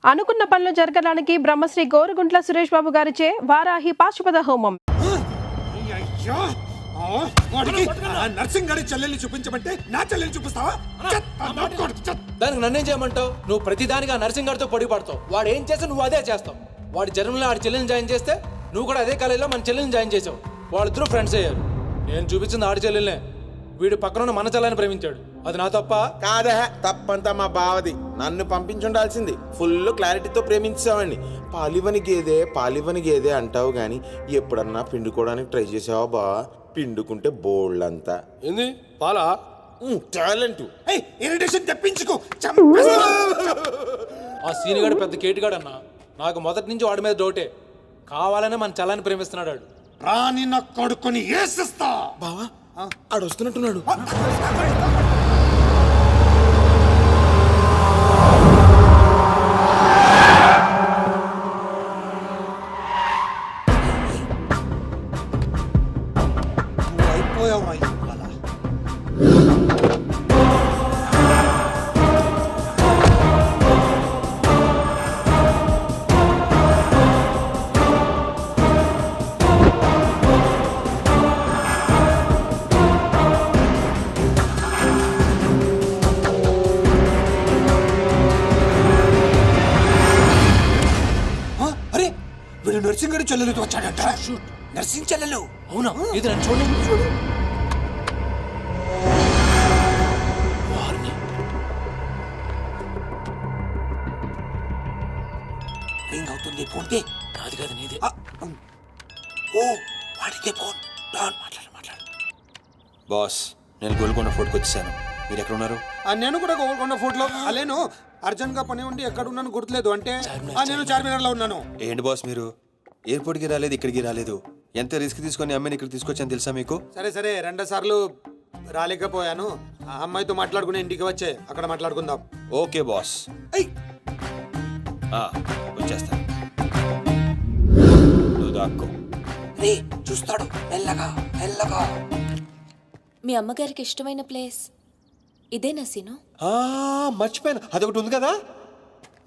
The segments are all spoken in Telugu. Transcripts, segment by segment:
అనుకున్న పనులు జరగడానికి బ్రహ్మశ్రీ గోరుగుంట్ల సురేష్ బాబు గారిచే వారాహి పాశుపత హోమం. నర్సింగ్ గారి చెల్లెల్ని చూపించమంటే నా చెల్లెల్ని చూపిస్తావా? దానికి నన్నేం చేయమంటావు? నువ్వు ప్రతిదానిగా నర్సింగ్ గారితో పొడి పడతావు. వాడు ఏం చేస్తే నువ్వు అదే చేస్తావు. వాడి జన్మలో ఆడి చెల్లెల్ని జాయిన్ చేస్తే నువ్వు కూడా అదే కాలేజీలో మన చెల్లెల్ని జాయిన్ చేసావు. వాళ్ళిద్దరూ ఫ్రెండ్స్ అయ్యారు. నేను చూపించింది ఆడి చెల్లెల్నే. వీడు పక్కన మన చెల్లని ప్రేమించాడు. అది నా తప్ప కాదా? తప్పంతా మా బావది. నన్ను పంపించుండాల్సింది. ఫుల్ క్లారిటీతో ప్రేమించావండి. పాలివని గేదే అంటావు గాని ఎప్పుడన్నా పిండుకోవడానికి ట్రై చేసావా బా? పిండుకుంటే బోల్డ్ ఏంది పాలా? టాలెంట్. ఇరిటేషన్ తెప్పించుకో. ఆ సీనిగాడు పెద్ద కేటుగాడు అన్న. నాకు మొదటి నుంచి వాడి మీద డౌటే. కావాలనే మన చల్లని ప్రేమిస్తున్నాడు. రాని నా కొడుకుని ఏసిస్తా. బావా ఆడు వస్తున్నట్టున్నాడు. అయిపోయావు. వీడు నర్సింగ్ గారి చెల్లెలతో వచ్చాడట. నర్సింగ్ చెల్లెలు. అవునా? ఇది నన్ను చూడు. రింగ్ అవుతుంది. ఫోన్కి కాదు నీదే. ఓ వాడికే ఫోన్. మాట్లాడు. బాస్, నేను గోల్కొండ ఫోర్ట్కి వచ్చేసాను. మీరు ఎక్కడ ఉన్నారు? నేను కూడా గోల్కొండ ఫోర్ట్లో. నేను అర్జెంట్ గా పని ఉండి ఎక్కడ ఉన్నాను గుర్తులేదు. అంటే నేను చార్మినార్ లో ఉన్నాను. ఏంటి బాస్ మీరు ఎయిర్పోర్ట్కి రాలేదు, ఇక్కడికి రాలేదు. ఎంత రిస్క్ తీసుకొని అమ్మాయిని ఇక్కడ తీసుకొచ్చాను తెలుసా మీకు? సరే 2 సార్లు రాలేకపోయాను. ఆ అమ్మాయితో మాట్లాడుకుని ఇంటికి వచ్చే అక్కడ మాట్లాడుకుందాం. ఓకే బాస్, వచ్చేస్తాను. నువ్వు దాక్కో. చూస్తాడు. మెల్లగా. మీ అమ్మగారికి ఇష్టమైన ప్లేస్ ఇదేనా సీను? మర్చిపోయాను, అదొకటి ఉంది కదా.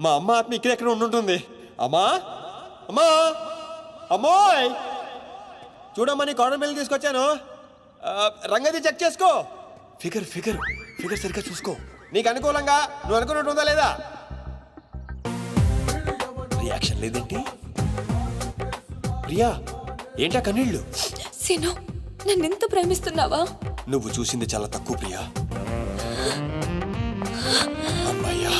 మా అమ్మ ఆత్మ ఇక్కడ ఉండుంటుంది. అమ్మోయ్ చూడమ్మా, నీ కాటన్ బిల్ తీసుకొచ్చాను. రంగది చెక్ చేసుకో. ఫిగర్ సరిగ్గా చూసుకో. నీకు అనుకూలంగా నువ్వు అనుకున్నట్టు ఉందా లేదా? రియాక్షన్ లేదేంటి? ప్రియా, ఏంటా కన్నీళ్ళు? సీను, నన్నెంత ప్రేమిస్తున్నావా? నువ్వు చూసింది చాలా తక్కువ ప్రియా. అమ్మాయ్యా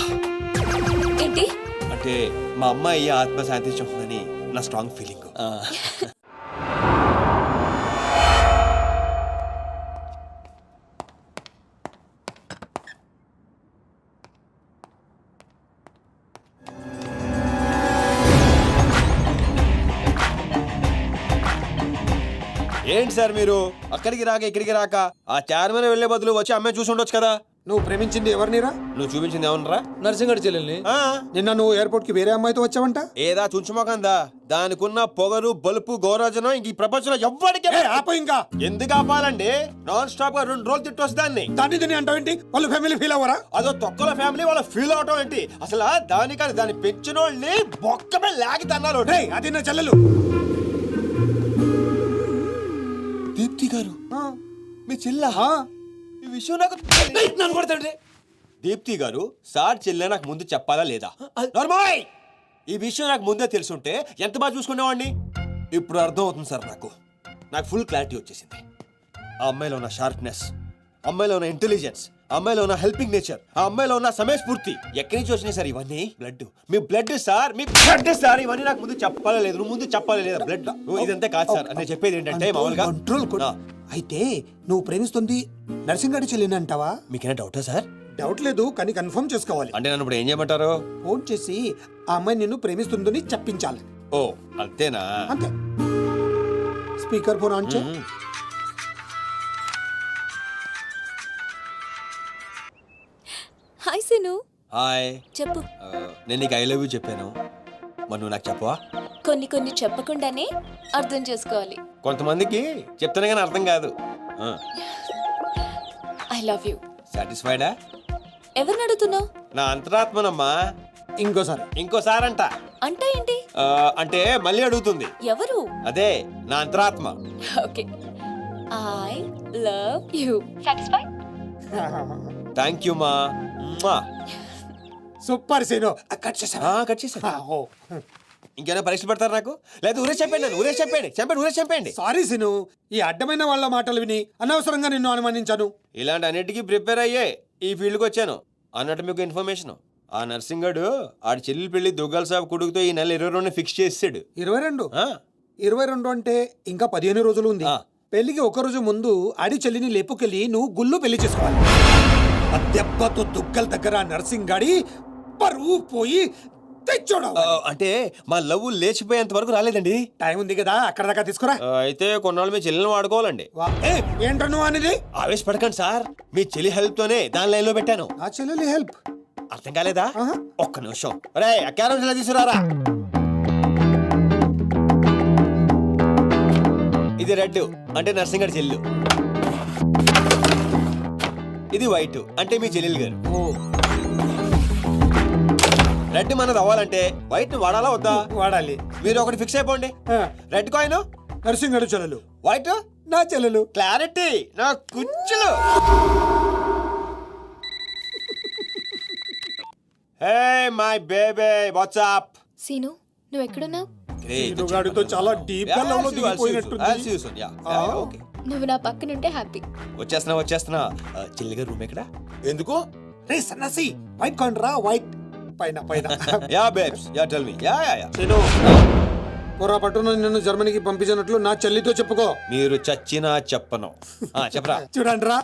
ఏంటి అంటే మా అమ్మాయి ఆత్మ శాంతించుంటుందని నా స్ట్రాంగ్ ఫీలింగ్. ఏంటి సార్ మీరు అక్కడికి రాక ఇక్కడికి రాక ఆ చార్మన్ వెళ్లే బదులు వచ్చి అమ్మాయి చూసి ఉండొచ్చు కదా. నువ్వు ప్రేమించింది ఎవరినిరా? నువ్వు చూపించింది ఎవరినరా? నర్సింగ్ గారి చెల్లెల్ని. నిన్న నువ్వు ఎయిర్పోర్ట్ కి వేరే అమ్మాయితో వచ్చావంట. ఏదా చుంచుమోకందా? దానికున్న పొగరు బలుపు గౌరవజనం ఇంక ఈ ప్రపంచంలో ఎవ్వడికి. ఇంకా ఎందుకు ఆపాలండి? నాన్ స్టాప్ గా 2 రోజులు తిట్టొచ్చు దాన్ని. దాన్ని అంటావేంటి? వాళ్ళ ఫ్యామిలీ ఫీల్ అవ్వరా? అదో తొక్కల ఫ్యామిలీ వాళ్ళ ఫీల్ అవటం ఏంటి? అసలు దానికని దాన్ని పెంచిన వాళ్ళని బొక్కమే లాగి తన్నారు. అది నా చెల్లెలు. దీప్తి గారు మీ చెల్ల? ఈ విషయం నాకు నన్ను కొడతాడు. దీప్తి గారు సార్ చెల్లె నాకు ముందు చెప్పాలా లేదా? నార్మల్. ఈ విషయం నాకు ముందే తెలుసుంటే ఎంత బాగా చూసుకునేవాడిని. ఇప్పుడు అర్థం అవుతుంది సార్. నాకు ఫుల్ క్లారిటీ వచ్చేసింది. ఆ అమ్మాయిలో ఉన్న షార్ప్నెస్, అమ్మాయిలో ఉన్న ఇంటెలిజెన్స్, అమ్మాయిలో ఉన్న హెల్పింగ్ నేచర్, ఆ అమ్మాయిలో ఉన్న సమయస్ఫూర్తి ఎక్కడి నుంచి వచ్చినాయి సార్ ఇవన్నీ? మీ బ్లడ్ సార్, మీ బ్లడ్ సార్. ఇవన్నీ నాకు ముందు చెప్పాలా లేదు? నువ్వు ముందు చెప్పాలా లేదా? బ్లడ్ ఇదంతా కాదు సార్. నేను చెప్పేది ఏంటంటే మామూలుగా అయితే నువ్వు ప్రేమిస్తుంది నర్సింగ్ గారి చెల్లిని అంటావా? మీకేనా డౌటా సార్? డౌట్ లేదు, కానీ కన్ఫర్మ్ చేసుకోవాలి. అంటే నన్ను ఇప్పుడు ఏం చేయమంటారు? ఫోన్ చేసి ఆ అమ్మాయి నిన్ను ప్రేమిస్తుందని చెప్పించాలి. ఓ అంతేనా? అంతే. స్పీకర్ ఫోన్ ఆన్ చేయి. హాయ్ సీను. హాయ్. చెప్పు. నేను నీకు ఐ లవ్ యూ చెప్పాను. మరి నువ్వు నాకు చెప్పవా? కొన్ని చెప్పకుండానే అర్థం చేసుకోవాలి. కొంతమందికి చెప్తానే కానీ అర్థం కాదు. I love you. సాటిస్ఫైడా? ఎవరిని అడుగుతున్నావు? నా అంతరాత్మనమ్మా. ఇంకోసారి. ఇంకోసారంట. అంటే ఏంటి? అంటే మళ్ళీ అడుగుతుంది. ఎవరు? అదే నా అంతరాత్మ. Okay. I love you. Satisfied? Thank you మా. Super scene. కట్ చేసా. కట్ చేశాను. ఇంకేమైనా పరీక్షలు పెడతారు నాకు? లేదు ఊరే చెప్పండి, ఊరే చెప్పండి, ఊరే చెప్పండి. సారీ సీను, ఈ అడ్డమైన వాళ్ళ మాటలు విని అనవసరంగా నిన్ను అనుమానించాను. ఇలాంటి అన్నిటికీ ప్రిపేర్ అయ్యే ఈ ఫీల్డ్కి వచ్చాను. అన్నట్టు మీకు ఇన్ఫర్మేషన్, ఆ నర్సింగ్ గడు ఆడి చెల్లెలు పెళ్లి దుగ్గాల సాబ్ కొడుకుతో ఈ నెల 22 ఫిక్స్ చేసాడు. 22? ఆ, 22 అంటే ఇంకా 15 రోజులు ఉంది. ఆ. పెళ్లికి ఒక రోజు ముందు ఆడి చెల్లిని లేపుకెళ్ళి నువ్వు గుళ్ళు పెళ్లి చేసుకోవాలి. ఆ దెబ్బతో దుగ్గల దగ్గర నర్సింగ్ గాడి పరువు పోయి తెచ్చోడు. అంటే మా లవ్ లేచిపోయేంత వరకు రాలేదండి. టైం ఉంది కదా, అక్కడ దాకా తీసుకురా. అయితే కొన్నాళ్ళు మీ చెల్లెలను వాడుకోవాలండి. ఏంట్రా నువ్వు అనేది? ఆవేశపడకండి సార్, మీ చెల్లి హెల్ప్ తోనే దాని లైన్ లో పెట్టాను. నా చెల్లెలి హెల్ప్? అర్థం కాలేదా? ఆహా. ఒక్క నిమిషం. రే క్యారం తీసుకురారా. ఇది రెడ్ అంటే నర్సింగ్ గారి చెల్లు, ఇది వైట్ అంటే మీ చెల్లెలు గారు. రెడ్ మనది అవ్వాలంటే వైట్ ని వాడాలా వద్దా? వాడాలి. మీరు ఒకటి ఫిక్స్ అయిపోండి. ఆ. రెడ్ కాయిన్ నర్సింగ్ గారి చెల్లెలు, వైట్ నా చెల్లెలు. క్లారిటీ నా కుచ్చులు. Hey my baby what's up. Seenu, నువ్వు ఎక్కడున్నావు? గాడితో చాలా డీప్ గా లవ్ లో దిగిపోయినట్టుంది. ఓకే, నువ్వు నా పక్కనుంటే హ్యాపీ. వచ్చేస్తున్నా. చెల్లిగా రూమ్ ఎక్కడ? ఎందుకు? రే సన్నసి, వైట్ కాయిన్ రా, వైట్ పైన పైన. Yeah babes, yeah tell me. Yeah Seenu, పొరపాటున నిన్ను జర్మనీకి పంపించినట్లు నా చెల్లితో చెప్పుకో. మీరు చచ్చినా చెప్పను. చెప్పరా. చూడండి రా,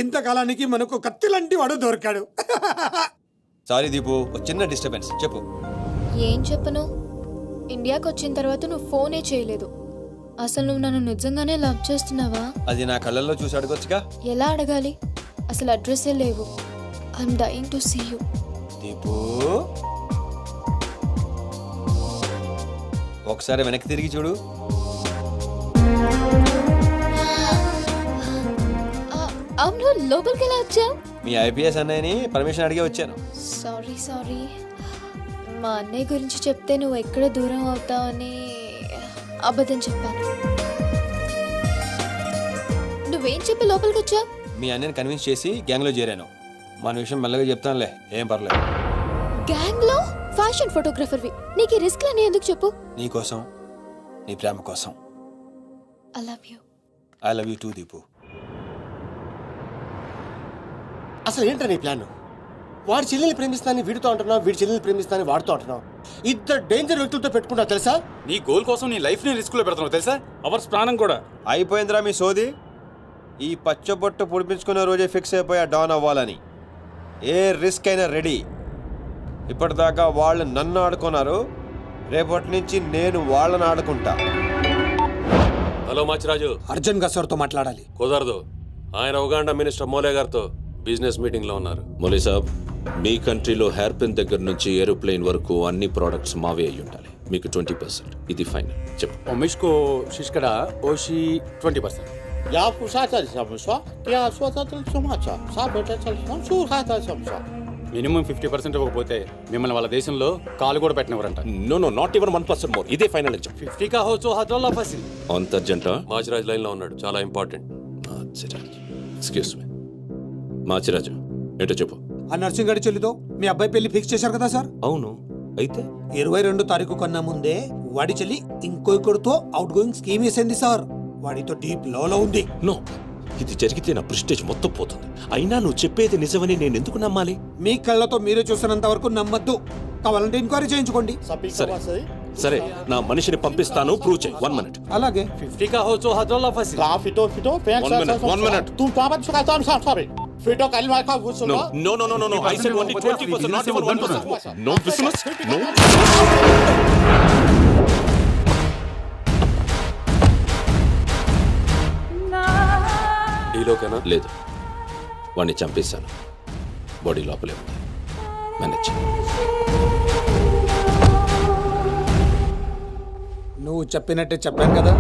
ఇంతకాలానికి మనకు కత్తి లాంటి వాడు దొరికాడు. సారీ దీపు, ఒక చిన్న డిస్టర్బెన్స్. చెప్పు. ఏం చెప్పను? ఇండియాకి వచ్చిన తర్వాత నువ్వు ఫోనే చేయలేదు. అసలు నువ్వు నన్ను నిజంగానే లవ్ చేస్తున్నావా? అది నా కళ్ళల్లో చూసి అడగొచ్చుగా. ఎలా అడగాలి? అసలు అడ్రస్సే లేవు. I'm dying to see you. Deepu, ఒకసారి వెనక్కి తిరిగి చూడు. అవును, లోపలికి ఎలా వచ్చావు? మీ ఐపీఎస్ అన్నయ్యని పర్మిషన్ అడిగే వచ్చాను. సారీ. మా అన్నయ్య గురించి చెప్తే నువ్వు ఎక్కడ దూరం అవుతావని అబద్ధం చెప్పాను. నువ్వేం చెప్పి లోపలికి వచ్చావు? మీ అన్నయ్యని కన్విన్స్ చేసి గ్యాంగ్లో చేరాను. మన విషయం మెల్లగా చెప్తానులే, ఏం పర్లేదు. గ్యాంగ్ లో ఫ్యాషన్ ఫోటోగ్రఫర్వి, నీకు ఈ రిస్క్ అని ఎందుకు చెప్పు? నీ కోసం, నీ ప్రేమ కోసం. I love you. I love you two Deepu. అసలు ఏంటో నీ ప్లాన్? వాడి చెల్లెల్ని ప్రేమిస్తానని వీడితో అంటున్నావు, వీడి చెల్లెల్ని ప్రేమిస్తానని వాడితో అంటున్నావు. ఇద్దరు డేంజర్ వ్యక్తులతో పెట్టుకున్నావు తెలుసా? నీ గోల్ కోసం నీ లైఫ్ ని రిస్క్ లో పెడుతున్నావు తెలుసా? అవర్స్ ప్రాణం కూడా. అయిపోయిందిరా మీ సోది. ఈ పచ్చబొట్టు పొడిపించుకునే రోజే ఫిక్స్ అయిపోయా డాన్ అవ్వాలని. ఏ రిస్క్ అయినా రెడీ. ఇప్పటిదాకా వాళ్ళు నన్ను ఆడుకున్నారు, రేపటి నుంచి నేను వాళ్ళని ఆడుకుంటా. హలో మాచిరాజు, అర్జున్ గా సార్తో మాట్లాడాలి. కుదరదు. ఆయన ఉగాండా మినిస్టర్ మోలే గారితో బిజినెస్ మీటింగ్ లో ఉన్నారు. మోలీ సాబ్, మీ కంట్రీలో హెయిర్ పిన్ దగ్గర నుంచి ఏరోప్లేన్ వరకు అన్ని ప్రోడక్ట్స్ మావే అయి ఉండాలి. మీకు 20%. ఇది ఫైనల్. చెప్పు. మిష్కో శిష్కడ ఓషి 20%. యా పుషాచల్ సమస్య యా స్వతల్ సమాచ సాబెటల్ సమస్య మినిమం 50% ఇవ్వకపోతే మిమ్మల్ని వాళ్ళ దేశంలో కాలు కూడా పెట్టినవరంట. No not even 1% more. ఇదే ఫైనల్ అని చెప్పు. 50 కా హోచో హద్రల్లా ఫసిల్. అంతర్జంట. మాచిరాజ్ లైన్ లో ఉన్నాడు, చాలా important. Machiraj, excuse me. Machiraju, ఏంటో చెప్పు. ఆ నర్సింగ్ గారి చెల్లితో మీ అబ్బాయి పెళ్లి ఫిక్స్ చేశారు కదా సార్? అవును, అయితే 22 తారీఖు కన్నా ముందే వాడి చెల్లి ఇంకొకరితో అవుట్ గోయింగ్ స్కీమ్ వేసింది సార్. వాడితో డీప్ లో ఉంది. నో, ఇది జరిగితే నా ప్రెస్టేజ్ మొత్తం పోతుంది. అయినా నువ్వు చెప్పేది నిజమని నేను ఎందుకు నమ్మాలి? మీ కళ్ళతో మీరే చూసినంత వరకు నమ్మద్దు. కావాలంటే ఎంక్వైరీ చేయించుకోండి. సరే, నా మనిషిని పంపిస్తాను, ప్రూవ్ చేయి. 1 minute. అలాగే 50 కా హోచో హద్రల్లా ఫసిల్. కా ఫిటో ఫిటో One minute. తు పాపన్ సుకాతం సారీ ఫిటో కల్మా కా గుసో No. I said only 20%, not even 1%. No business. No. డీలోకేనా? లేదు, వాడిని చంపేశాను. బాడీ లోపలే ఉంది. మేనేజ్. నువ్వు చెప్పినట్టే చెప్పాను కదా.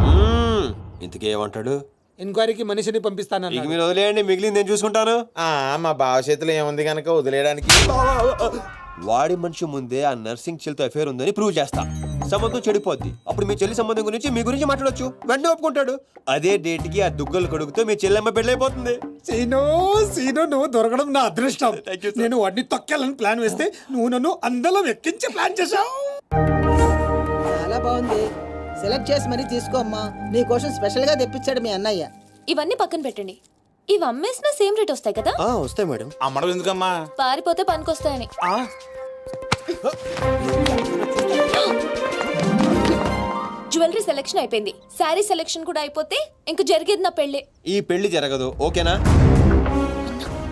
ఇంతకీ ఏమంటాడు? ఎంక్వైరీకి మనిషిని పంపిస్తానన్నా. ఇక మీరు వదిలేయండి, మిగిలింది నేను చూసుకుంటాను. మా బావ చేతిలో ఏముంది కనుక వదిలేయడానికి. వాడి మనిషి ముందే ఆ నర్సింగ్ చెల్లితో అఫేర్ ఉందని ప్రూవ్ చేస్తా. సంబంధం చెడిపోద్ది. అప్పుడు మీ చెల్లి సంబంధం గురించి మీ గురించి మాట్లాడొచ్చు. వెంటనే ఒప్పుకుంటాడు. అదే డేట్ కి ఆ దుగ్గలు కొడుకుతో మీ చెల్లెమ్మ పెళ్ళైపోతుంది. సీను సీను నువ్వు దొరకడం నా అదృష్టం. Thank you, sir. నేను వాడిని తొక్కాలని ప్లాన్ వేస్తే నువ్వు నన్ను అందలో ఎక్కించి ప్లాన్ చేశావు. చాలా బాగుంది. సెలెక్ట్ చేసి మరీ తీసుకోమ్మా. నీకోసం స్పెషల్ గా తెప్పించాడు మీ అన్నయ్య. ఇవన్నీ పక్కన పెట్టండి. ఇవి అమ్మేసిన సేమ్ రేట్ వస్తాయి కదా? వస్తాయి మేడం. అమ్మడం ఎందుకమ్మా? పారిపోతే పనికొస్తాయని. జ్యువెలరీ సెలెక్షన్ అయిపోయింది. శారీ సెలెక్షన్ కూడా అయిపోతే ఇంక జరిగేది నా పెళ్ళి. ఈ పెళ్లి జరగదు. ఓకేనా?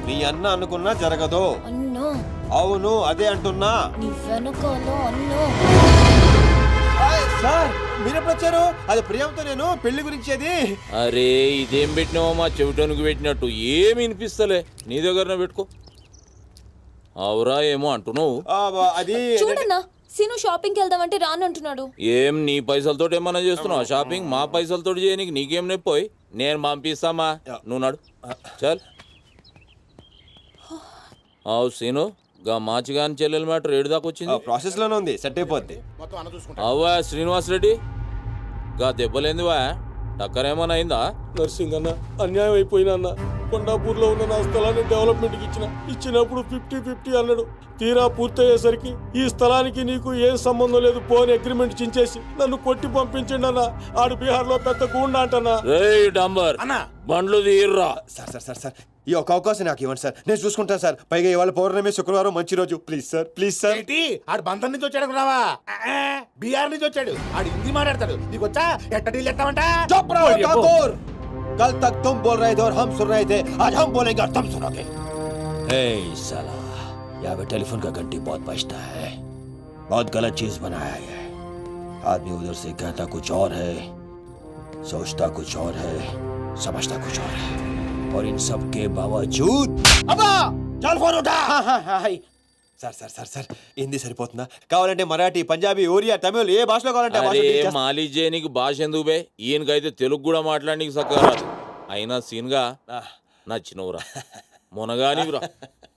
మీ అన్న అనుకున్నా జరగదు. అన్నో అవును అదే అంటున్నా. నీ వెనకాల అన్నో. సార్ మీరెప్పుడు వచ్చారు? అది ప్రియంతో నేను పెళ్లి గురించి అది. అరే ఇదేం పెట్టినావో మా చెవిటానికి పెట్టినట్టు ఏమి వినిపిస్తలే. నీ దగ్గరనే పెట్టుకో. అవురా ఏమో అంటున్నావు. అది చూడన్నా, సీను షాపింగ్కి వెళ్దామంటే రానంటున్నాడు. ఏం నీ పైసలతో ఏమన్నా చేస్తున్నావు షాపింగ్? మా పైసలతో చేయనీకి నీకేం నొప్పోయి? నేను పంపిస్తామా, నువ్వు నాడు చల్. అవు సీను, గా మాచిగాని చెల్లెల మ్యాటర్ ఏడు దాకా వచ్చింది. ప్రాసెస్ లోనే ఉంది. సెట్ అయిపోద్ది. అవ్వా శ్రీనివాస్ రెడ్డి, గా దెబ్బలేందివా? టక్కర్ ఏమన్నా అయిందా? నర్సింగ్ అన్న అన్యాయం అయిపోయినా అన్న. కొండాపూర్లో ఉన్న నా స్థలాన్ని డెవలప్మెంట్కి ఇచ్చినప్పుడు 50-50 అన్నాడు. తీరా పూర్తయ్యేసరికి ఈ స్థలానికి నీకు ఏం సంబంధం లేదు పోని అగ్రిమెంట్ చించేసి నన్ను కొట్టి పంపించండి అన్న. ఆడు బీహార్ లో పెద్ద గూండా అంటన్నా. రేయ్ డంబర్, బండ్లు తీర్రా. సార్ సార్ సార్ సార్ ఈ ఒక్క అవకాశం నాకు ఇవ్వండి సార్. నేను చూసుకుంటాను సార్. పైగా ఇవాళ పౌర్ణమి, శుక్రవారం మంచి రోజు. Please sir, please sir. ఆడు బంధం నుంచి వచ్చాడు రావా? బీహార్ నుంచి వచ్చాడు. ఆడు హిందీ మాట్లాడతాడు. నీకు వచ్చా? ఎట్ట డీల్ ఎత్తామంట? चुप रहो ठाकुर। कल तक तुम बोल रहे थे और हम सुन रहे थे, आज हम बोलेंगे और तुम सुनोगे। ए साला, यहाँ पे टेलीफोन का घंटी बहुत बजता है। बहुत गलत चीज बनाया है। आदमी उधर से कहता कुछ और है, सोचता कुछ और है, समझता कुछ और है, और इन सब के बावजूद अब्बा चल फोन उठा। Sir sir sir sir Hindi సరిపోతుందా? కావాలంటే మరాఠీ, పంజాబీ, ఒరియా, తమిళ్ ఏ భాషలో కావాలంటే ఆ భాషలో అరే teach చేస్తా. మాలిష్ చేయనీకి భాష ఎందుకు బే? ఈయనకైతే తెలుగు కూడా మాట్లాడనీకి సక్కగా రాదు. అయినా సీన్గా నచ్చినవురా, మునగానివిరా,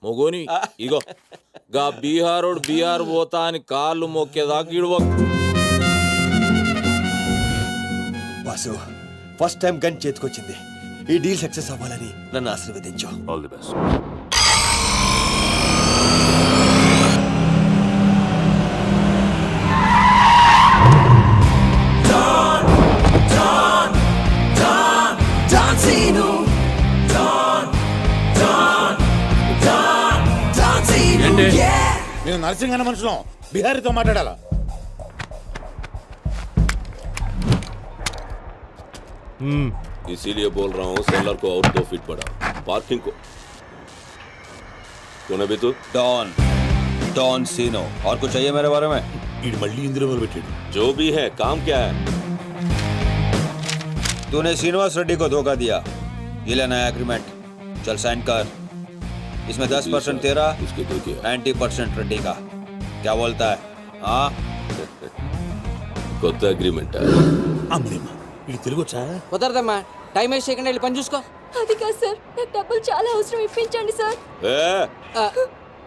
మొగోని. ఇగో గా బీహారోడు బీహార్ పోతా అని కాళ్ళు మొక్కేదాకా ఇడవ. బాసు ఫస్ట్ టైం గన్ చేతికొచ్చింది. ఈ డీల్ సక్సెస్ అవ్వాలని నన్ను ఆశీర్వదించు. All the best. నేను నర్సింగ్ అన్న మనుషులం. బిహారీతో మాట్లాడాలా? इसीलिए बोल रहा हूँ सेलर को और 2 फीट बढ़ाओ, पार्किंग को। कौन है बे तू? डॉन डॉन सीनो। और कुछ चाहिए मेरे बारे में? మళ్ళీ ఇందులో మొదలుపెట్టాడు. जो भी है काम क्या है? तूने श्रीनिवास रेड्डी को धोखा दिया. ये लेना है एग्रीमेंट. चल साइन कर. इसमें 10% तेरा, उसके देखिए 90% रेड्डी का. क्या बोलता है? हाँ కొత్త అగ్రిమెంట్. అమ్మేమ్మా ఇది తెలుగు వచ్చా? కుదరదమ్మా. టైం వేస్ట్ చేయకుండా వెళ్ళి పని చూసుకో. అది కాదు సార్, నాకు డబ్బులు చాలా అవసరం, ఇప్పించండి సార్.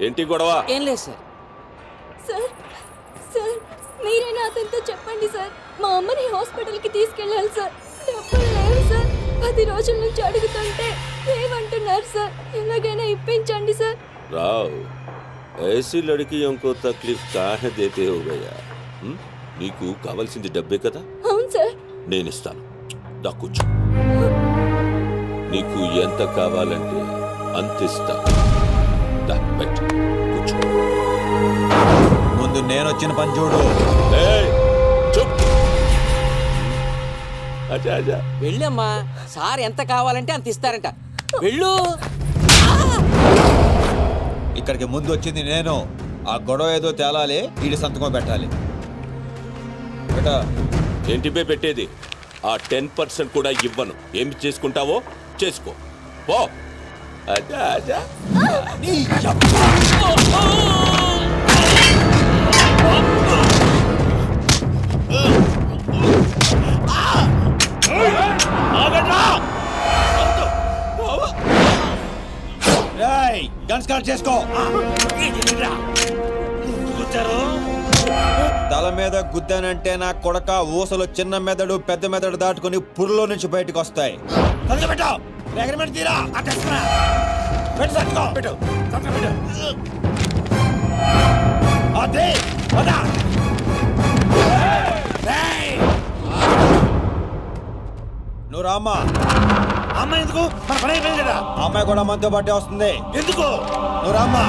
ఏంటి గొడవ? ఏం లేదు సార్. సార్ సార్ మీరైనా అతనితో చెప్పండి సార్. మా అమ్మని హాస్పిటల్కి తీసుకెళ్ళాలి సార్. డబ్బులు లేవు సార్. 10 రోజుల నుంచి అడుగుతుంటే ఏమంటున్నారు సార్. ఎలాగైనా ఇప్పించండి సార్. రావ్, ऐसी लड़कियों को तकलीफ काहे देते हो भैया? నీకు కావాల్సింది డబ్బే కదా? అవును సార్. నేను ఇస్తాను. దా కూర్చో. నీకు ఎంత కావాలంటే అంత ఇస్తా. దా పెట్టు, కూర్చో. ముందు నేను వచ్చిన పని చూడు. ఏయ్, చూప్. అచ్చా అచ్చా. వెళ్ళమ్మా. సార్ ఎంత కావాలంటే అంత ఇస్తారంట. వెళ్ళు. ఇక్కడికి ముందు వచ్చింది నేను. ఆ గొడవ ఏదో తేలాలి, ఈడి సంతకం పెట్టాలి. బేటా ఏంటి బే పెట్టేది? ఆ 10% కూడా ఇవ్వను. ఏమి చేసుకుంటావో చేసుకో పో. అచ్చా అచ్చా. గన్ స్టార్ట్ చేసుకో. తల మీద గుద్దానంటే నా కొడక ఊసలు చిన్న మెదడు పెద్ద మెదడు దాటుకుని పుర్లో నుంచి బయటకు వస్తాయి. నువ్వు రామ్మా. అమ్మాయి ఎందుకు? మన పని అయిపోయింది కదా. అమ్మాయి కూడా మనతో పాటే వస్తుంది. ఎందుకు? నువ్వు రామ్మా.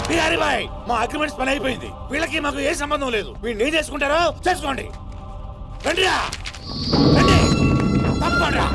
బిహారీ బాయ్, మా అగ్రిమెంట్స్ పని అయిపోయింది. వీళ్ళకి మాకు ఏ సంబంధం లేదు. వీళ్ళు ఏం చేసుకుంటారో చేసుకోండి. రండిరా, రండి, తప్పకుండా.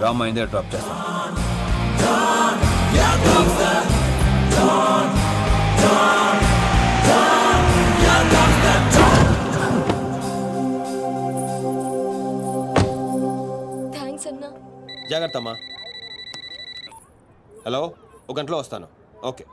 రామ్మా, ఇందే డ్రాప్ చేస్తాను. థ్యాంక్స్ అన్నా. జాగ్రత్త అమ్మా. హలో, ఒక గంటలో వస్తాను. ఓకే.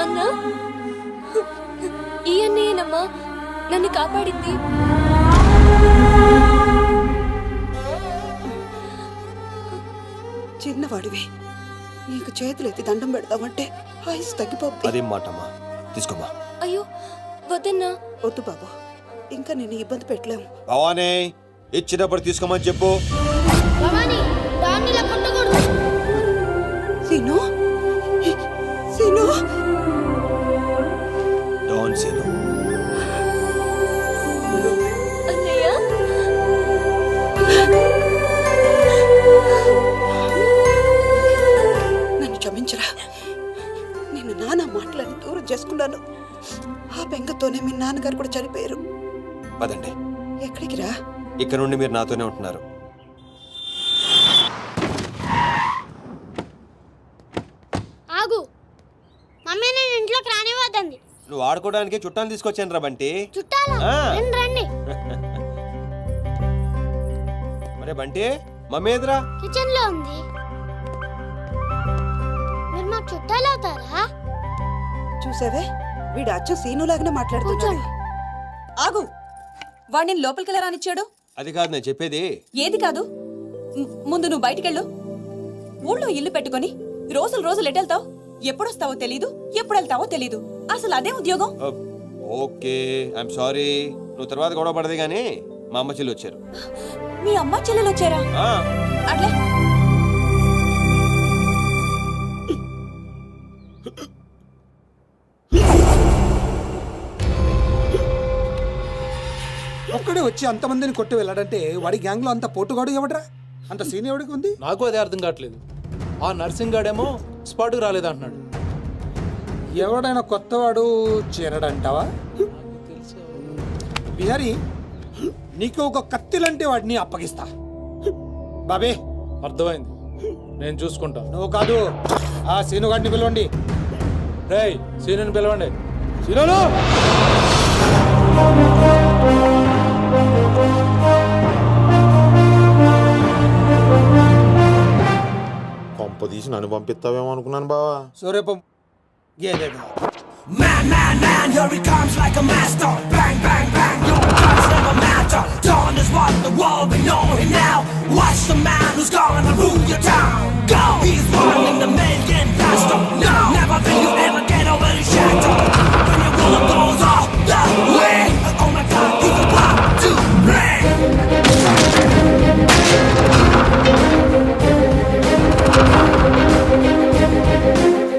అన్నా, ఈ అన్నయ్యనమ్మా నన్ను కాపాడింది. చిన్నవాడివి, నీకు చేతులెత్తి దండం పెడతామంటే ఆయుస్ తగ్గిపోతుంది. అదేం మాటమ్మా, తీసుకోమ్మా. అయ్యో వద్దన్నా. వద్దు బాబు, ఇంకా నిన్ను ఇబ్బంది పెట్టలేము. భవానీ, ఇచ్చినప్పుడు తీసుకోమని చెప్పు. Seenu, Seenu, don't see no. అన్నయ్య, నన్ను క్షమించరా. నిన్ను నాన్న మాటలని దూరం చేసుకున్నాను. ఆ బెంగతోనే మీ నాన్నగారు కూడా చనిపోయారు. పదండి. ఎక్కడికి రా? ఇక్కడ నుండి మీరు నాతోనే ఉంటున్నారు. ఆగు. మమ్మీ నేను ఇంట్లోకి రానివ్వద్దండి. నువ్వు ఆడుకోవడానికి చుట్టాలు తీసుకొచ్చాను రా బంటి. చుట్టాలా? రండి. మరే బంటి, మమ్మీ ఎదురా? కిచెన్ లో ఉంది. మీరు మాకు చుట్టాలు అవుతారా? చూసావే, వీడు అచ్చు సీనులాగానే మాట్లాడుతున్నాడు. ఆగు, వాడిని లోపలికి ఎలా రానిచ్చాడు? అది కాదు నేను చెప్పేది. ఏది కాదు? ముందు నువ్వు బయటికెళ్ళు. ఊళ్ళో ఇల్లు పెట్టుకొని రోజులు రోజులు ఎటెళ్తావు? ఎప్పుడొస్తావో తెలీదు, ఎప్పుడు వెళ్తావో తెలీదు. అసలు అదే ఉద్యోగం. Okay, I'm sorry. నువ్వు తర్వాత గొడవ పడదు కానీ మా అమ్మ చెల్లి వచ్చారు. మీ అమ్మ చెల్లెలు వచ్చారా? అట్లే ఒక్కడే వచ్చి అంతమందిని కొట్టి వెళ్ళాడంటే వాడి గ్యాంగ్ లో అంత పోటుగాడు ఎవడరా? అంత సీన్ ఎవడికి ఉంది? నాకు అదే అర్థం కావట్లేదు. ఆ నర్సింగ్ గాడేమో స్పాట్కి రాలేదంటున్నాడు. ఎవడైనా కొత్తవాడు చేరడంటావా? బిహారీ, నీకు ఒక కత్తిలంటే వాడిని అప్పగిస్తా. బాబే, అర్థమైంది, నేను చూసుకుంటా. నువ్వు కాదు, ఆ సీనుగాడిని పిలవండి. రేయ్, సీనుని పిలవండి. సీనును! కొంప తీసి నన్ను పంపిస్తావేమో అనుకున్నాను బావా. సూర్యపం గేదేగా. Man, man, man, here he comes like a master. Bang, bang, bang, your guns never matter. Dawn is what the world we know him now. Watch the man who's gonna rule your town. Go! He's one in the million faster. No! Never will you ever get over his shadow. When your world goes off the way. Oh my God, he's about to break.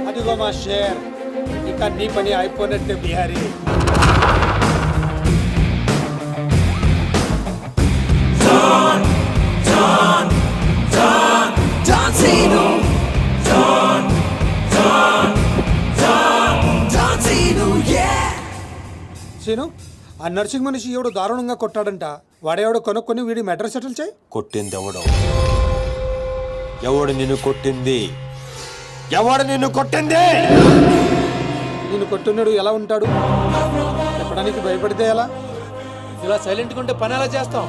అదిగో మా షేర్, ఇక నీ పని అయిపోయినట్టే Bihari. John Cena. John Cena, yeah. Seenu, ఆ నర్సింగ్ మనిషి ఎవడు దారుణంగా కొట్టాడంట. వాడేవాడు కొనుక్కొని వీడి మ్యాటర్ సెటిల్ చేయి. కొట్టింది ఎవడు? ఎవడు నిన్ను కొట్టింది? ఎవడు నిన్ను కొట్టింది? నేను కొట్టున్నాడు ఎలా ఉంటాడు? చెప్పడానికి భయపడితే ఎలా? ఇలా సైలెంట్గా ఉంటే పని ఎలా చేస్తాం?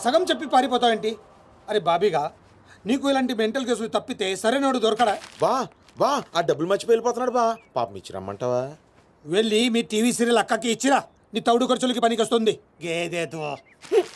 సగం చెప్పి పారిపోతావేంటి? అరే బాబీగా, నీకు ఇలాంటి మెంటల్ కేసులు తప్పితే సరైనోడు దొరకడా? బా ఆ డబ్బులు మర్చిపోయి వెళ్ళిపోతున్నాడు బా. పాపం ఇచ్చిరమ్మంటావా? వెళ్ళి మీ టీవీ సీరియల్ అక్కకి ఇచ్చిరా. నీ తౌడు ఖర్చులకి పనికి వస్తుంది. గేదేతో